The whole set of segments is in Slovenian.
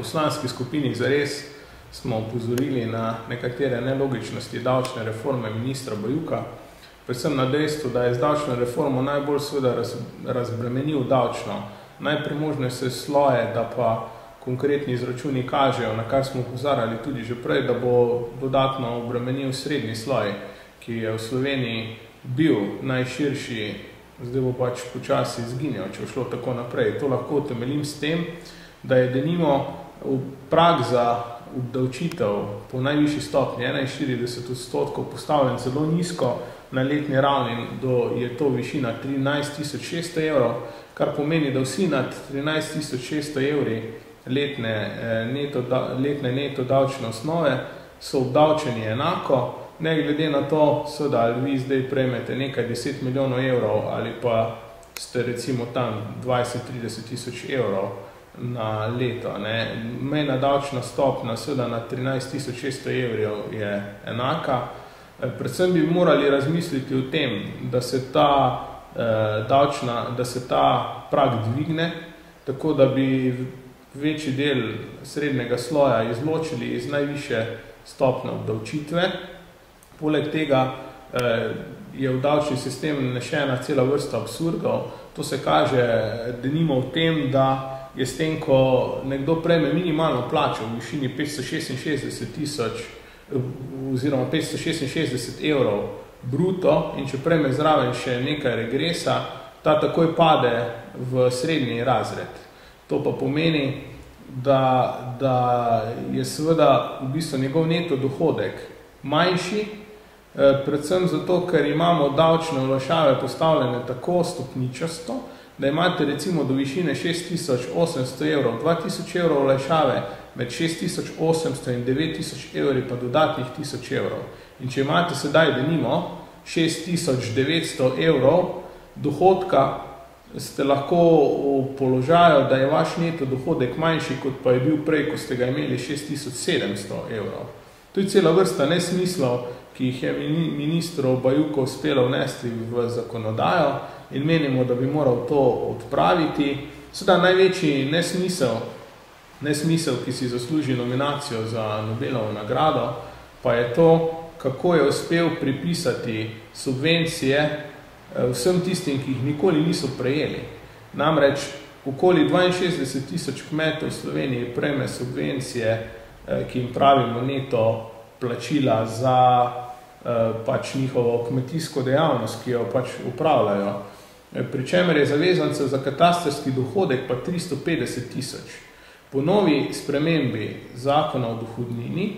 poslanski skupini Zares smo opozorili na nekatere nelogičnosti davčne reforme ministra Bajuka, predvsem na dejstvo, da je z davčno reformo najbolj seveda razbremenil davčno najpremožnejše sloje, da pa konkretni izračuni kažejo, na kar smo opozarjali tudi že prej, da bo dodatno obremenil srednji sloj, ki je v Sloveniji bil najširši, zdaj bo pač počasi izginjal, če bo šlo tako naprej. To lahko utemeljim s tem, da je denimo prag za obdavčitev po najvišji stopnji 41% postavljen zelo nizko na letni ravni, je to višina 13.600 evrov, kar pomeni, da vsi nad 13.600 evri letne neto davčne osnove so obdavčeni enako, ne glede na to, seveda, ali vi zdaj prejmete nekaj 10 milijonov evrov ali pa ste recimo tam 20-30 tisoč evrov na leto. Mejna davčna stopnja seveda na 13.600 evrov je enaka. Predvsem bi morali razmisliti o tem, da se ta prag dvigne, tako da bi večji del srednjega sloja izločili iz najvišje stopnje obdavčitve. Poleg tega je v davčni sistem vnešena cela vrsta absurdov. To se kaže denimo v tem, da je s tem, ko nekdo prejme minimalno plačo v višini 566 evrov bruto in če prejme zraven še nekaj regresa, ta takoj pade v srednji razred. To pa pomeni, da je seveda v bistvu njegov neto dohodek manjši, predvsem zato, ker imamo davčne olajšave postavljene tako stopničasto, da imate recimo do višine 6.800 evrov, 2.000 evrov olajšave, med 6.800 in 9.000 evri pa dodatnih 1.000 evrov. In če imate sedaj denimo 6.900 evrov dohodka, ste lahko v položaju, da je vaš neto dohodek manjši, kot pa je bil prej, ko ste ga imeli 6.700 evrov. To je cela vrsta nesmislov, ki jih je ministru Bajuku uspelo vnesti v zakonodajo in menimo, da bi moral to odpraviti. Sedaj največji nesmisel, ki si zasluži nominacijo za Nobelovo nagrado, pa je to, kako je uspel pripisati subvencije vsem tistim, ki jih nikoli niso prejeli. Namreč, okoli 62 tisoč kmetov v Sloveniji prejme subvencije, ki jim pravimo neto plačila za pač njihovo kmetijsko dejavnost, ki jo pač upravljajo. Pri čemer je zavezancev za katastrski dohodek pa 350 tisoč. Po novi spremembi zakona o dohodnini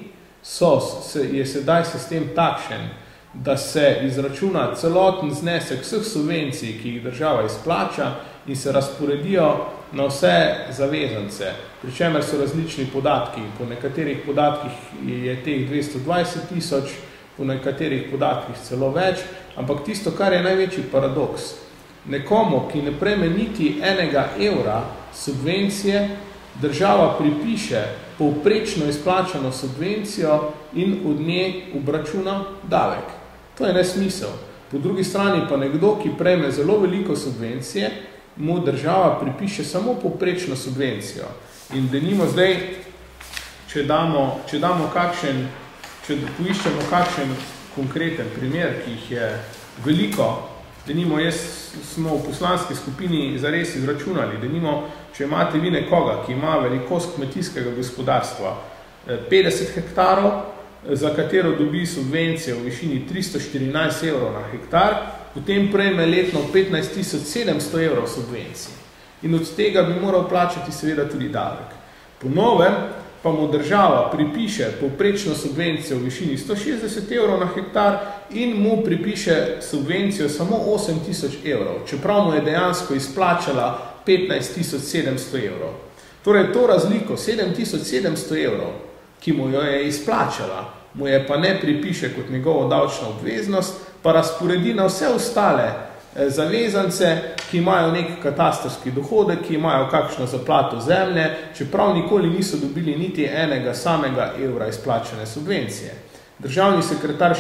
je sedaj sistem takšen, da se izračuna celoten znesek vseh subvencij, ki jih država izplača in se razporedijo na vse zavezance, pri čemer so različni podatki. Po nekaterih podatkih je teh 220 tisoč, po nekaterih podatkih celo več, ampak tisto, kar je največji paradoks, nekomu, ki ne prejme niti enega evra subvencije, država pripiše povprečno izplačano subvencijo in od nje obračuna davek. To je nesmisel. Po drugi strani pa nekdo, ki prejme zelo veliko subvencije, mu država pripiše samo povprečno subvencijo. In denimo zdaj, če poiščemo kakšen konkreten primer, ki jih je veliko, denimo smo v poslanski skupini Zares izračunali, denimo, če imate vi nekoga, ki ima velikost kmetijskega gospodarstva 50 hektarov, za katero dobi subvencije v višini 314 evrov na hektar, potem prejme letno 15.700 evrov subvencij. In od tega bi moral plačati seveda tudi davek. Po novem pa mu država pripiše povprečno subvencijo v višini 160 evrov na hektar in mu pripiše subvencijo samo 8.000 evrov, čeprav mu je dejansko izplačala 15.700 evrov. Torej, to razliko 7.700 evrov, ki mu jo je izplačala, mu je pa ne pripiše kot njegovo davčno obveznost, pa razporedi na vse ostale zavezance, ki imajo nek katastrski dohodek, ki imajo kakšno zaplato zemlje, čeprav nikoli niso dobili niti enega samega evra izplačene subvencije. Državni sekretar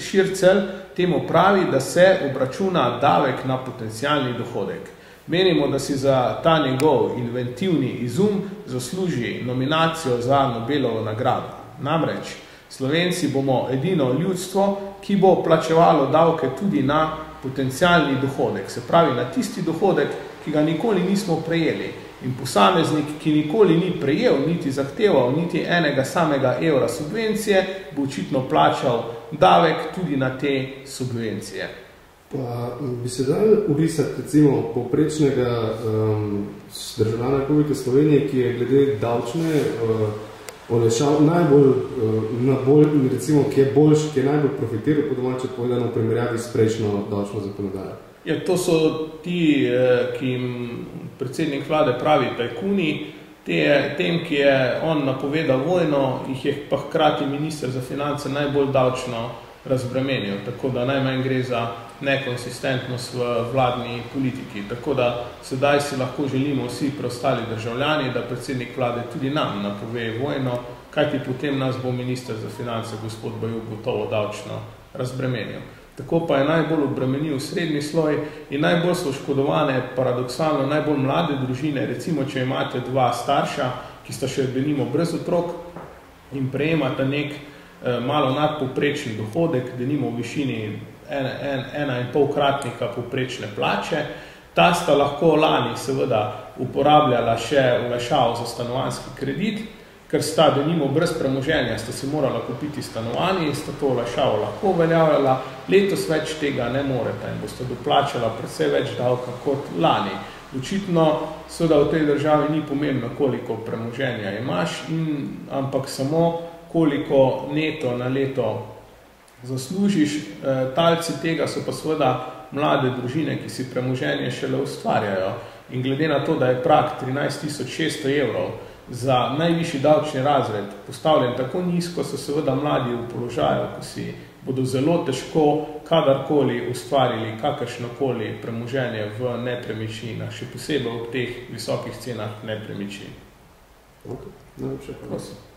Šircelj temu pravi, da se obračuna davek na potencialni dohodek. Menimo, da si za ta njegov inventivni izum zasluži nominacijo za Nobelovo nagrado. Namreč, Slovenci bomo edino ljudstvo, ki bo plačevalo davke tudi na potencialni dohodek, se pravi na tisti dohodek, ki ga nikoli nismo prejeli. In posameznik, ki nikoli ni prejel, niti zahteval, niti enega samega evra subvencije, bo očitno plačal davek tudi na te subvencije. Pa bi se dali urisati recimo povprečnega državljana Republike Slovenije, ki je glede davčne olajšav najbolj, recimo, ki je boljši, ki je najbolj profitiral po domače povedano v primerjavi s prejšnjo davčno zakonodajo. Ja, to so ti, ki jim predsednik vlade pravi tajkuni, tem, ki je on napovedal vojno, jih je pa hkrati minister za finance najbolj davčno razbremenil, tako da najmanj gre za nekonsistentnost v vladni politiki. Tako da sedaj si lahko želimo vsi preostali državljani, da predsednik vlade tudi nam napove vojno, kajti potem nas bo minister za finance gospod Bajuk gotovo davčno razbremenil. Tako pa je najbolj obremenil srednji sloj in najbolj so oškodovane, paradoksalno, najbolj mlade družine. Recimo, če imate dva starša, ki sta še denimo brez otrok in prejemata nek malo nadpovprečni dohodek, denimo v višini 1,5-kratnika povprečne plače, ta sta lahko lani seveda uporabljala še olajšavo za stanovanjski kredit, ker sta denimo brez premoženja, sta si morala kupiti stanovanje in sta to olajšavo lahko uveljavljala, letos več tega ne morete in boste doplačala precej več davka kot lani. Očitno seveda v tej državi ni pomembno, koliko premoženja imaš, ampak samo koliko neto na leto zaslužiš. Talci tega so pa seveda mlade družine, ki si premoženje šele ustvarjajo. In glede na to, da je prag 13.600 evrov za najvišji davčni razred postavljen tako nizko, so seveda mladi v položaju, ko si bodo zelo težko kadarkoli ustvarili kakršnokoli premoženje v nepremičninah, še posebej v teh visokih cenah nepremičnin. Okay. Najlepše, prosim.